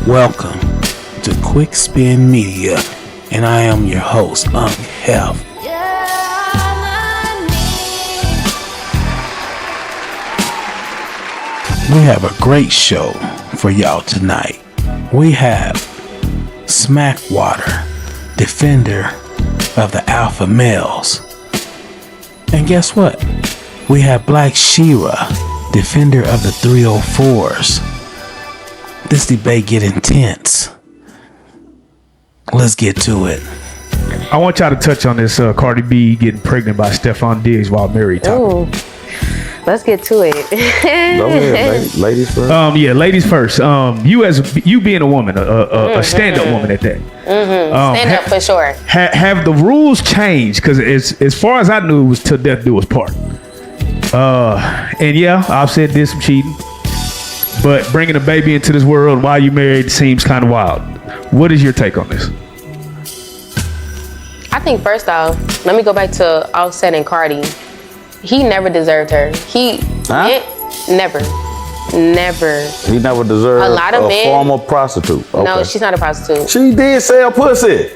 Welcome to Quick Spin Media, and I am your host, Unc Health. We have a great show for y'all tonight. We have SMACKWATER, defender of the alpha males. And guess what? We have Black Shira, defender of the 304's. This debate get intense. Let's get to it. I want y'all to touch on this Cardi B getting pregnant by Stephon Diggs while married topic. Ooh. Let's get to it. Go ahead, ladies first. Ladies first. You being a woman, a stand-up woman at that. Stand up for sure. Have the rules changed? Because as far as I knew, it was till death do us part. And yeah, I've said there's some cheating, but bringing a baby into this world while you married seems kind of wild. What is your take on this? I think first off, let me go back to Offset and Cardi. He never deserved her. Never. He never deserved a lot of men, former prostitute. Okay. No, she's not a prostitute. She did sell pussy.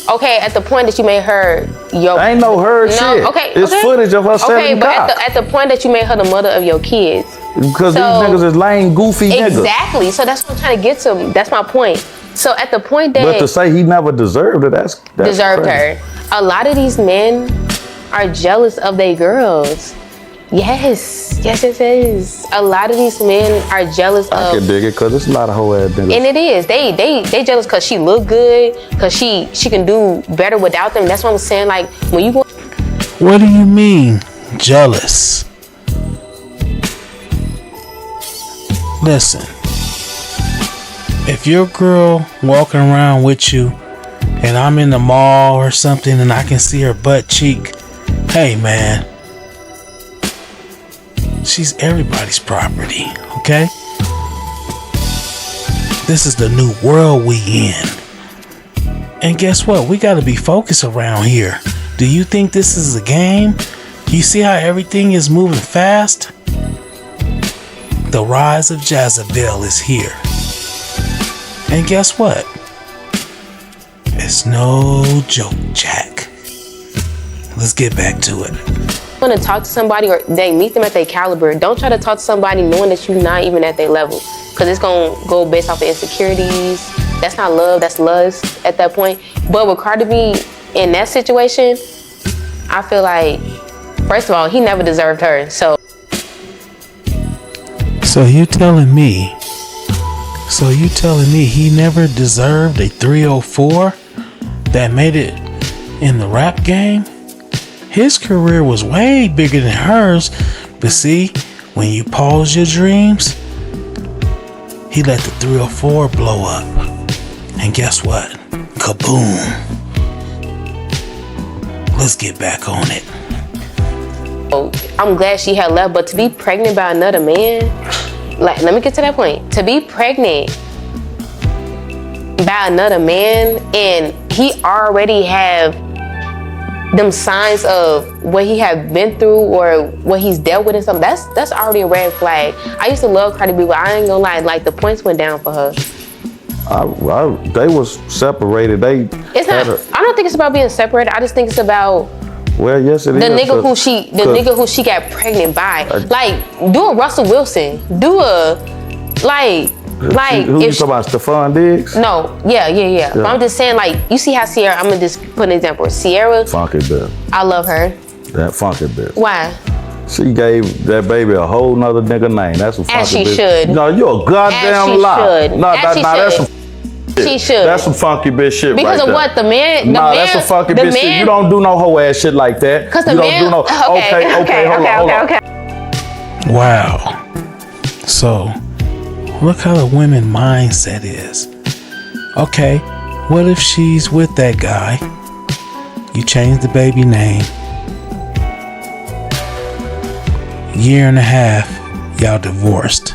Okay, at the point that you made her your... Ain't no her shit. Okay, it's footage of her selling cock. But at the point that you made her the mother of your kids. Because these niggas is lame, goofy niggas. Exactly. So that's what I'm trying to get to. That's my point. So at the point that... But to say he never deserved it, that's deserved crazy. her. A lot of these men are jealous of their girls. Yes. A lot of these men are jealous of... I can dig it because it's a lot of hoe ass niggas. And it is. They jealous because she look good, because she can do better without them. That's what I'm saying. Like, when you go... What do you mean, jealous? Listen, if your girl walking around with you and I'm in the mall or something and I can see her butt cheek, hey man, she's everybody's property, okay? This is the new world we in. And guess what? We got to be focused around here. Do you think this is a game? You see how everything is moving fast? The rise of Jezebel is here. And guess what? It's no joke, Jack. Let's get back to it. Want to talk to somebody or they meet them at their caliber, don't try to talk to somebody knowing that you're not even at their level, because it's going to go based off of insecurities. That's not love, that's lust at that point. But with Cardi B in that situation, I feel like, first of all, he never deserved her. So you telling me he never deserved a 304 that made it in the rap game? His career was way bigger than hers, but see, when you pause your dreams, he let the 304 blow up. And guess what? Kaboom. Let's get back on it. I'm glad she had left, but to be pregnant by another man, like, let me get to that point. To be pregnant by another man and he already have them signs of what he have been through or what he's dealt with and something, that's already a red flag. I used to love Cardi B, but I ain't gonna lie, like, the points went down for her. They was separated. I don't think it's about being separated. I just think it's about... Well, yes, it is. The nigga who she got pregnant by. Like, do a Russell Wilson. Do a, who you talking about, Stephon Diggs? No, yeah. But I'm just saying, like, you see how Sierra, I'm gonna just put an example. Sierra. Funky bitch. I love her. That funky bitch. Why? She gave that baby a whole nother nigga name. That's some funky bitch. As she should. No, you're a goddamn lie. That's some she should. That's some funky bitch shit because right of there. What the man? That's some funky bitch shit. You don't do no hoe ass shit like that. Because the man. Don't do no. Okay. Hold on. Wow. So, look how the women mindset is. Okay, what if she's with that guy? You change the baby name. Year and a half, y'all divorced.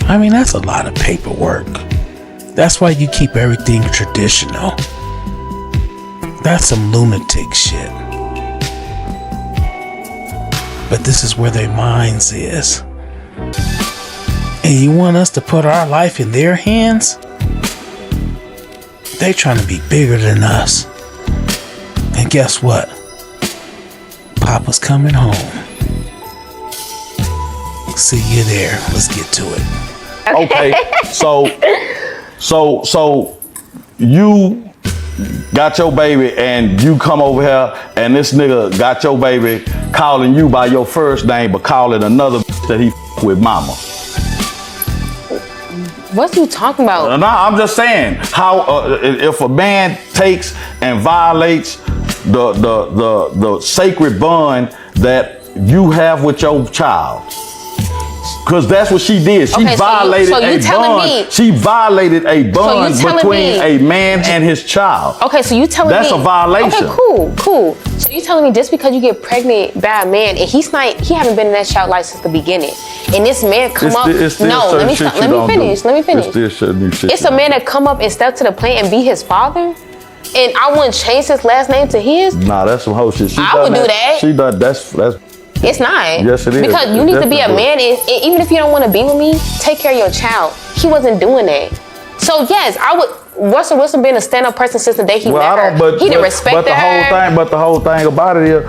I mean, that's a lot of paperwork. That's why you keep everything traditional. That's some lunatic shit. But this is where their minds is. And you want us to put our life in their hands? They trying to be bigger than us. And guess what? Papa's coming home. See you there. Let's get to it. Okay, so you got your baby and you come over here and this nigga got your baby calling you by your first name but calling another that he with mama. What you talking about? No, I'm just saying how if a man takes and violates the sacred bond that you have with your child. Cause that's what she did. She violated a bond. She violated a bond between a man and his child. Okay, so you telling me that's a violation. Okay, cool. So you telling me just because you get pregnant by a man and he haven't been in that child life since the beginning, and this man come up? No, let me finish. It's a man that come up and step to the plate and be his father, and I wouldn't change his last name to his. Nah, that's some hoe shit. I would do that. She done. That's. It's not. Yes, it is. Because you need to be a man, and even if you don't want to be with me, take care of your child. He wasn't doing that. So yes, I would. Russell Wilson been a stand-up person since the day he met her. He didn't respect her. But the whole thing about it is,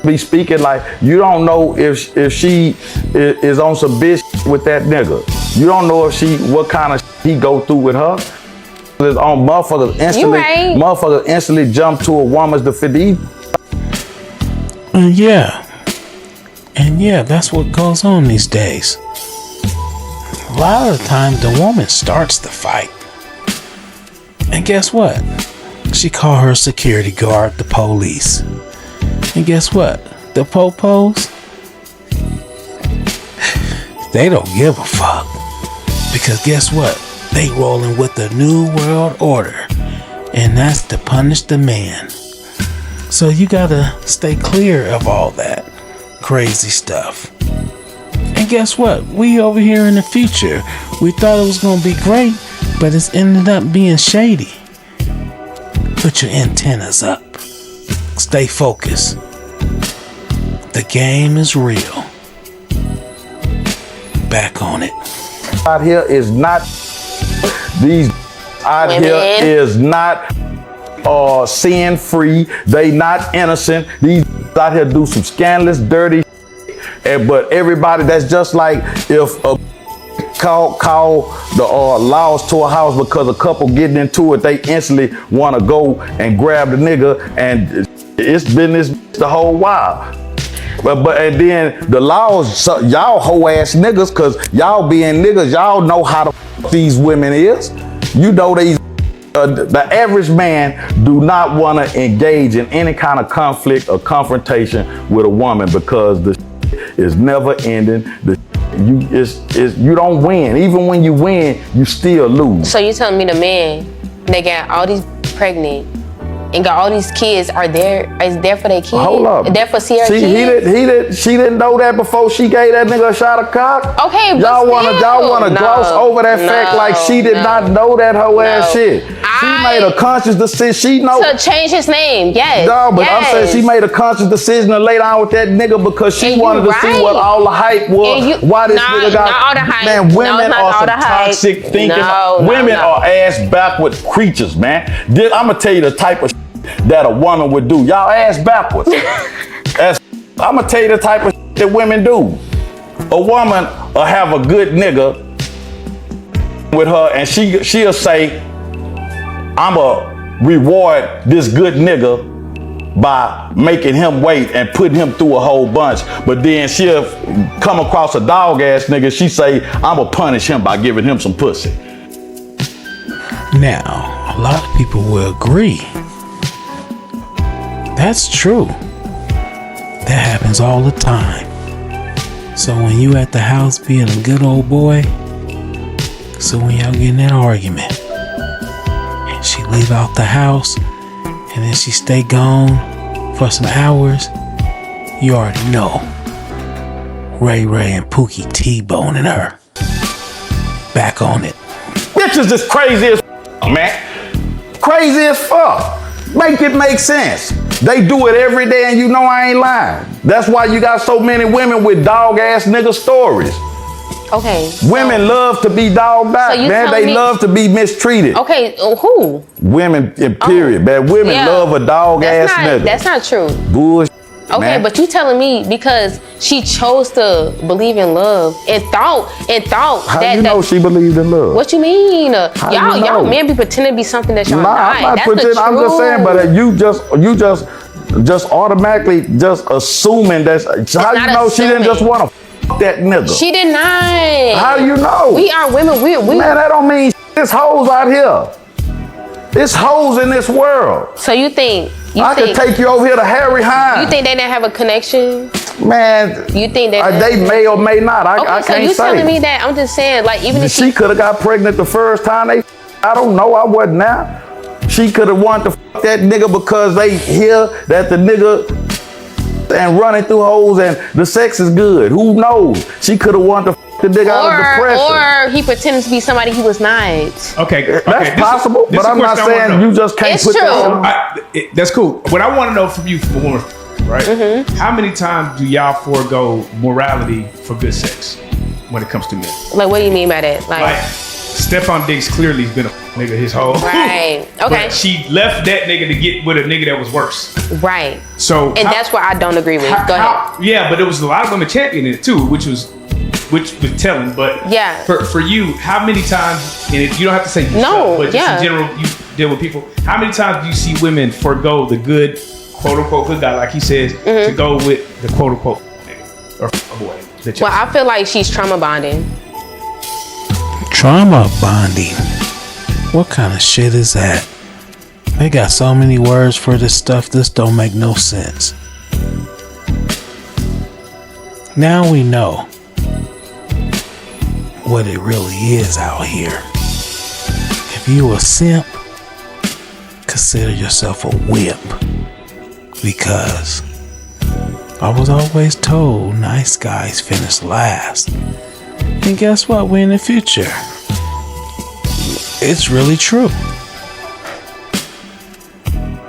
be speaking like you don't know if she is on some bitch with that nigga. You don't know if what kind of he go through with her. Motherfuckers instantly jump to a woman's defense. And yeah, that's what goes on these days. A lot of the time, the woman starts the fight. And guess what? She called her security guard the police. And guess what? The popos, they don't give a fuck. Because guess what? They rolling with the new world order. And that's to punish the man. So you gotta stay clear of all that crazy stuff. And guess what? We over here in the future. We thought it was gonna be great, but it's ended up being shady. Put your antennas up. Stay focused. The game is real. Back on it. Out here is not these. Out Women. Here is not sin free. They not innocent. These out here do some scandalous, dirty shit. But everybody, that's just like if a call the laws to a house because a couple getting into it, they instantly want to go and grab the nigga, and it's been this the whole while. But and then the laws, y'all hoe ass niggas, cause y'all being niggas, y'all know how the these women is. You know these. The average man do not want to engage in any kind of conflict or confrontation with a woman because the is never ending. You don't win. Even when you win, you still lose. So you telling me the man that got all these pregnant and got all these kids is there for their kids? Hold up. There for Sierra kids? She didn't know that before she gave that nigga a shot of cock. Okay, but y'all wanna gloss over that fact like she did not know that hoe ass shit. She made a conscious decision. She know to change his name. Yes. No, but I'm saying she made a conscious decision to lay down with that nigga because she wanted to see what all the hype was. Why this nigga got not all the hype. Man, women are some toxic thinking. Women are ass backward creatures, man. I'm gonna tell you the type of that a woman would do. Y'all ass backwards. I'm gonna tell you the type of that women do. A woman will have a good nigga with her, and she'll say, I'ma reward this good nigga by making him wait and putting him through a whole bunch. But then she'll come across a dog ass nigga, she say, I'ma punish him by giving him some pussy. Now, a lot of people will agree. That's true. That happens all the time. So when you at the house being a good old boy, so when y'all get in that argument, and she leave out the house, and then she stay gone for some hours, you already know. Ray and Pookie T-boning her. Back on it. Bitches is crazy as man. Crazy as fuck. Make it make sense. They do it every day and you know I ain't lying. That's why you got so many women with dog ass nigga stories. Okay. Women love to be dogged out, So man. They love to be mistreated. Okay, who? Women, period, man. Women love a dog ass nigga. That's not true. Bullshit. Okay, man. but you telling me because she chose to believe in love and thought How that you know she believed in love? What you mean? Y'all men be pretending to be something that y'all not. I'm not pretending. I'm just saying, but you just automatically just assuming that's how you know she didn't just want to that nigga. She did not. How do you know? We are women. We man, that don't mean there's hoes out here. There's hoes in this world. So you think I could take you over here to Harry Hines. You think they didn't have a connection? Man, you think they may or may not. I can't say. So you telling me that? I'm just saying, like, even if she could have got pregnant the first time I don't know. I wasn't now. She could have wanted to fuck that nigga because they hear that the nigga and running through holes and the sex is good. Who knows? She could have wanted to fuck the nigga out of depression. Or he pretended to be somebody he was not. Okay. That's possible, but I'm not saying you just can't put that on. That's cool. What I want to know from you, for one, right? Mm-hmm. How many times do y'all forego morality for good sex when it comes to men? Like, what do you mean by that? Like Stephon Diggs clearly has been a nigga his whole right. Okay. But she left that nigga to get with a nigga that was worse. Right. So that's what I don't agree with. Go ahead. Yeah, but there was a lot of women championing it too, which was telling. But yeah, for you, how many times? And if you don't have to say yourself, but just in general, you deal with people. How many times do you see women forego the good, quote unquote, good guy, like he says, to go with the quote unquote nigga or boy? Well, I feel like she's trauma bonding. Trauma bonding? What kind of shit is that? They got so many words for this stuff, this don't make no sense. Now we know what it really is out here. If you a simp, consider yourself a wimp. Because I was always told nice guys finish last. And guess what? We're in the future. It's really true.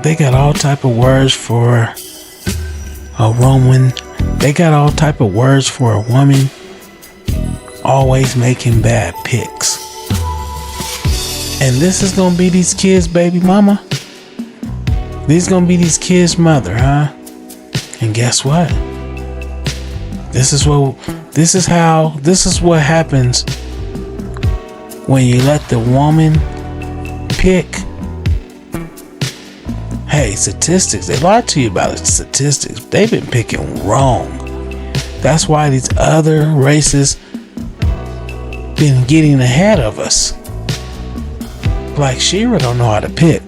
They got all type of words for a Roman. They got all type of words for a woman always making bad picks. And this is gonna be these kids' baby mama. This is gonna be these kids' mother, huh? And guess what? This is what happens when you let the woman pick. Hey, statistics, they lie to you about it. Statistics, they've been picking wrong. That's why these other races been getting ahead of us. Like Shira don't know how to pick.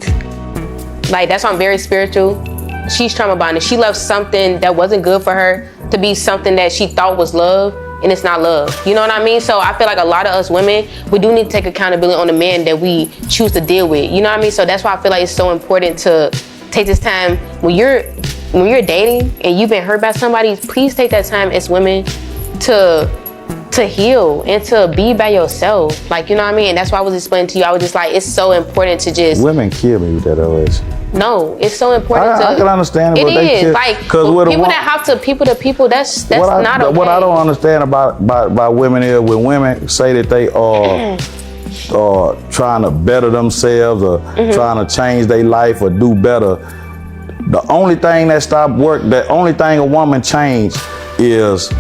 Like, that's why I'm very spiritual. She's trauma bonded. She left something that wasn't good for her to be something that she thought was love, and it's not love. You know what I mean? So I feel like a lot of us women, we do need to take accountability on the men that we choose to deal with. You know what I mean? So that's why I feel like it's so important to take this time when you're dating and you've been hurt by somebody. Please take that time as women to heal and to be by yourself. Like, you know what I mean? And that's why I was explaining to you. I was just like, it's so important to just. Women kill me with that always. No, it's so important I can understand it. It is like people that have to people to people. That's not okay. What I don't understand about women is when women say that they are trying to better themselves or trying to change their life or do better. The only thing that stop work, the only thing a woman change is.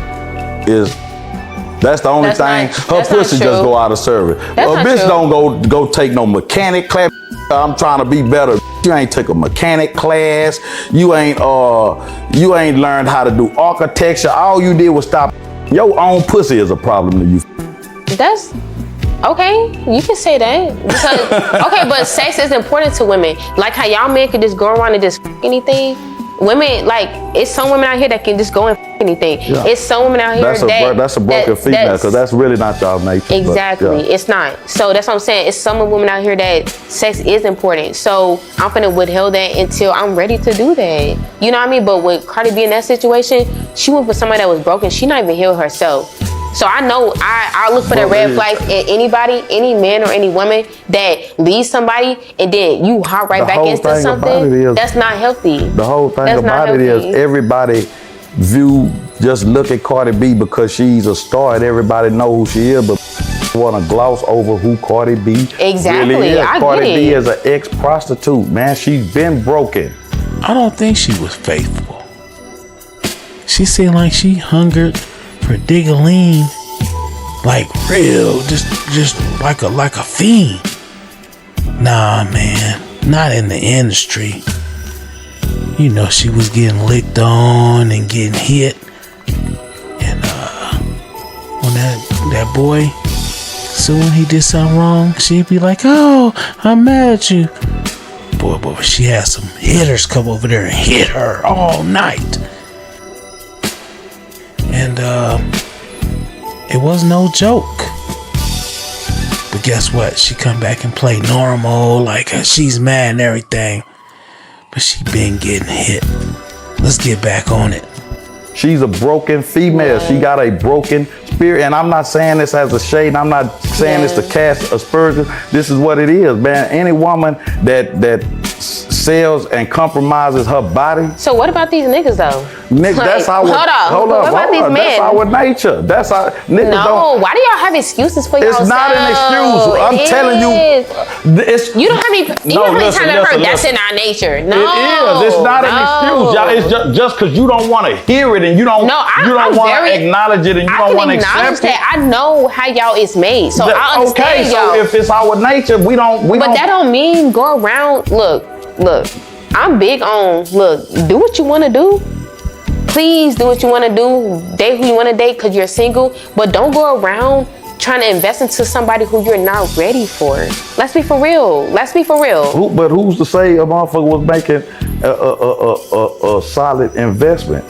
That's the only thing. Her pussy just go out of service. A bitch don't go take no mechanic class. I'm trying to be better. You ain't took a mechanic class. You ain't learned how to do architecture. All you did was stop. Your own pussy is a problem to you. That's okay. You can say that because okay, but sex is important to women. Like how y'all men could just go around and just anything. Women, like, it's some women out here that can just go and anything. Yeah. It's some women out here that's a broken female, because that's really not y'all nature. Exactly, but, yeah. It's not. So that's what I'm saying. It's some women out here that sex is important. So I'm finna withhold that until I'm ready to do that. You know what I mean? But with Cardi B in that situation, she went for somebody that was broken. She not even healed herself. So I know I look for the red flags in anybody, any man or any woman that leaves somebody and then you hop right back into something. That's not healthy. The whole thing about it is everybody view just look at Cardi B because she's a star and everybody know who she is, but want to gloss over who Cardi B exactly really is. Cardi get B is an ex-prostitute, man. She's been broken. I don't think she was faithful. She seemed like she hungered for Diggaline, like real, just like a fiend. Nah, man, not in the industry. You know, she was getting licked on and getting hit, and when that boy, so when he did something wrong, she'd be like, "Oh, I'm mad at you." Boy, she had some hitters come over there and hit her all night. And it was no joke. But guess what? She come back and play normal, like she's mad and everything. But she been getting hit. Let's get back on it. She's a broken female. She got a broken spirit. And I'm not saying this as a shade. I'm not saying this to cast aspersions. This is what it is, man. Any woman that sells and compromises her body. So what about these niggas though? Niggas, like, that's our hold up. What about these men? That's our nature. That's our niggas. No, why do y'all have excuses for yourself? It's not an excuse. I'm telling you, you don't have any time to hurt. That's in our nature. No, it is. It's not an excuse, y'all. It's just because you don't want to hear it and you don't want to acknowledge it and you don't want to accept it. I know how y'all is made, so I understand y'all. So if it's our nature, we don't. But that don't mean go around. Look. I'm big on do what you want to do. Please do what you want to do. Date who you want to date because you're single, but don't go around trying to invest into somebody who you're not ready for. Let's be for real. But who's to say a motherfucker was making a solid investment?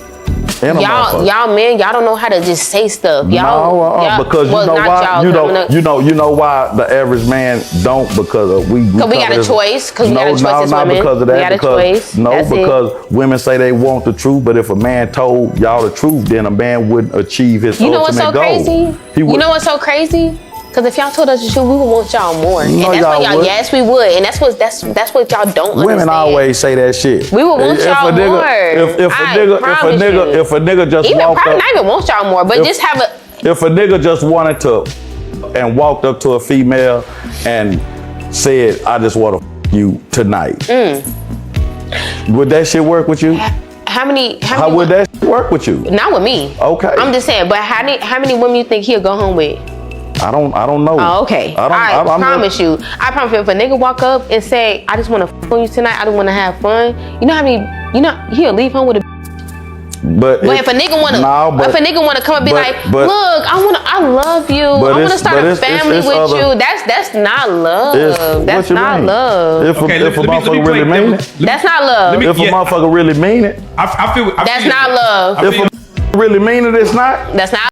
Y'all men, y'all don't know how to just say stuff. Because you know why the average man don't, because we got a choice. Because we got a choice as women. Because of that. We got a choice. Because women say they want the truth, but if a man told y'all the truth, then a man wouldn't achieve his ultimate goal. You know what's so crazy? Because if y'all told us the truth, we would want y'all more. And that's why y'all, yes, we would. And that's what y'all don't understand. Women always say that shit. We would want y'all more. If a nigga just walked up, not even want y'all more, but just have a. If a nigga just wanted to and walked up to a female and said, "I just want to you tonight," would that shit work with you? How would that shit work with you? Not with me. Okay. I'm just saying, but how many women you think he'll go home with? I don't know. Oh, okay. I promise you. If a nigga walk up and say, "I just want to f on you tonight. I just want to have fun." You know how many? He'll leave home with a. But if a nigga wanna come and be like, "Look, I love you. I want to start a family with you." That's not love. That's not love. If a motherfucker really mean it, that's not love. If a motherfucker really mean it, I feel that's not love. If a really mean it, it's not. That's not.